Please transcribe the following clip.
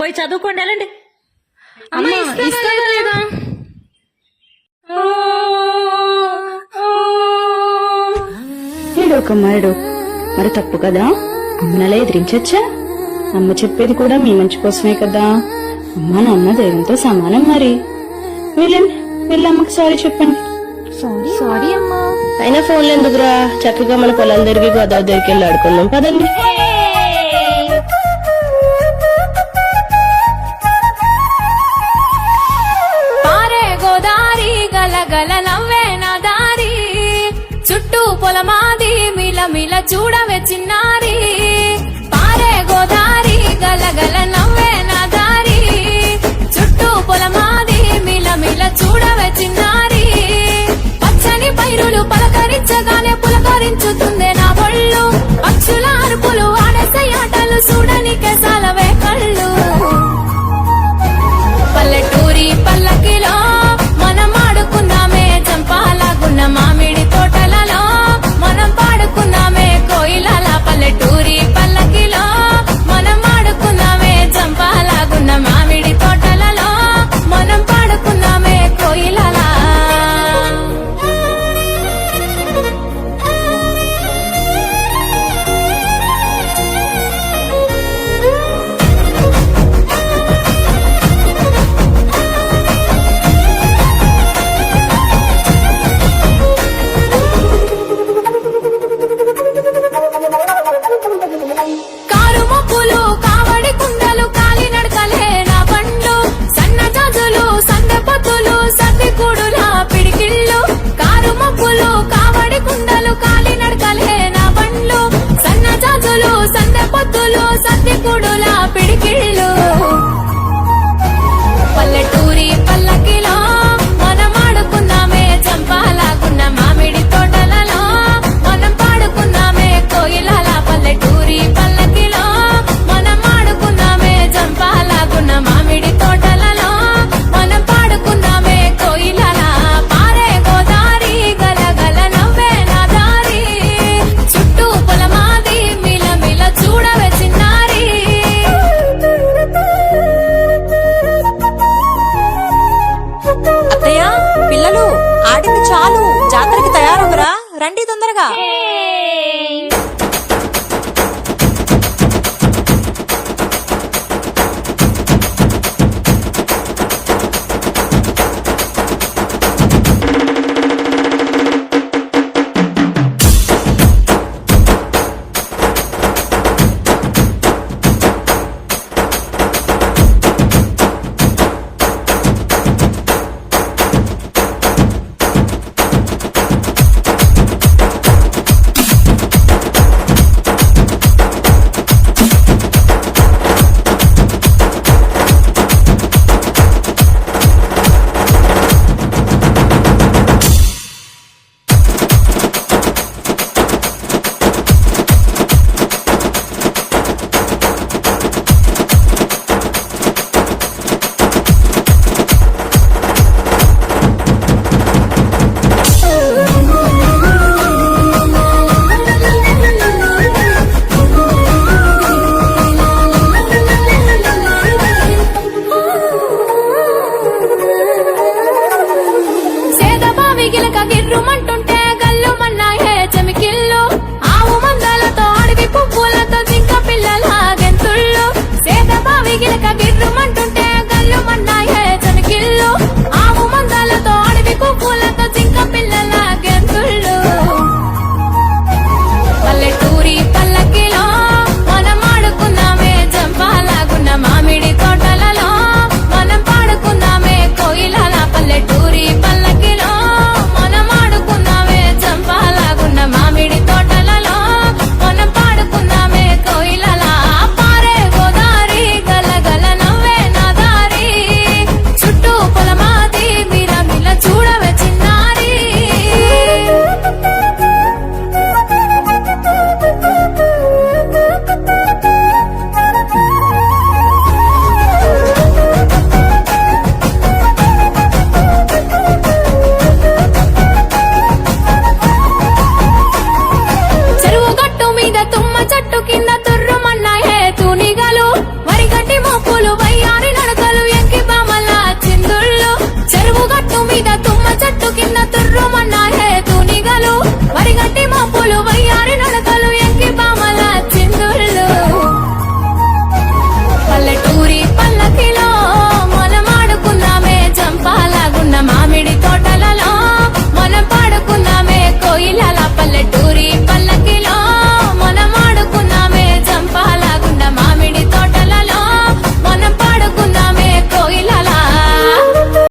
పోయి చదువుకోండి వెళ్ళండి. ఏడోకమ్మాడు మరి తప్పు కదా, అమ్మనలా ఎదిరించచ్చా? అమ్మ చెప్పేది కూడా మీ మంచి కోసమే కదా. అమ్మ నాన్న దైవంతో సమానం. మరి వెళ్ళండి, వెళ్ళమ్మకి సారీ చెప్పండి. సారీ అమ్మా. అయినా ఫోన్లు ఎందుకురా, చక్కగా మన పొలాల దగ్గరికి గోదావరి దగ్గరికి వెళ్ళి ఆడుకుందాం పదండి. పారే గోదారి గలగల నవ్వే నా దారి, చుట్టూ పొలమాది మిల మిల చూడవే చిన్నారి. పారే గోదారి గలగల నవ్వే నా దారి, చుట్టూ పొలమాది మిల మిల చూడవే చిన్నారి. పచ్చని పైరులు పలకరించగానే పులకరించుతుందే నా ఒళ్ళు, పక్షుల అరుపులు ఆడసే ఆటలు చూడని కేసాలవే కళ్ళు. పల్లెటూరి పల్లకిలో మనం ఆడుకున్నామే చంపాలాగున్న మామిడి తోటలలో, మనం పాడుకున్నామే కోయిలల. పల్లెటూరి పల్లకిలో మనం ఆడుకున్నామే చంపాలాగున్న మామిడి తోటలలో, మనం పాడుకున్నామే కోయిలల. కారు మొప్పులు కావడి కుండలు కాలి నడకలే నా బండ్లు, సన్న జాజులు సందె పొత్తులు సద్ది కూడుల పిడికిళ్ళు. కారు మొప్పులు కావడి కుండలు కాలి నడకలే నా బండ్లు, సన్న జాజులు సందె పొత్తులు సద్ది కూడుల పిడికిళ్ళు. పల్లెటూరి పల్లకిలో మనం ఆడుకున్నామే చంపాలాగున్న మామిడి తోటలలో, మనం పాడుకున్నామే కోయిలల. పల్లెటూరి పల్లకిలో మనం ఆడుకున్నామే చంపాలాగున్న మామిడి తోటలలో, మనం పాడుకున్నామే కోయిలల. పారే గోదారి గలగల నవ్వే నా దారి, చుట్టూ పొలమాది మిల మిల చూడవే చిన్నారి. అత్తయ్య, పిల్లలు ఆడింది చాలు, జాతరకి తయారవరా, రండి తొందరగా.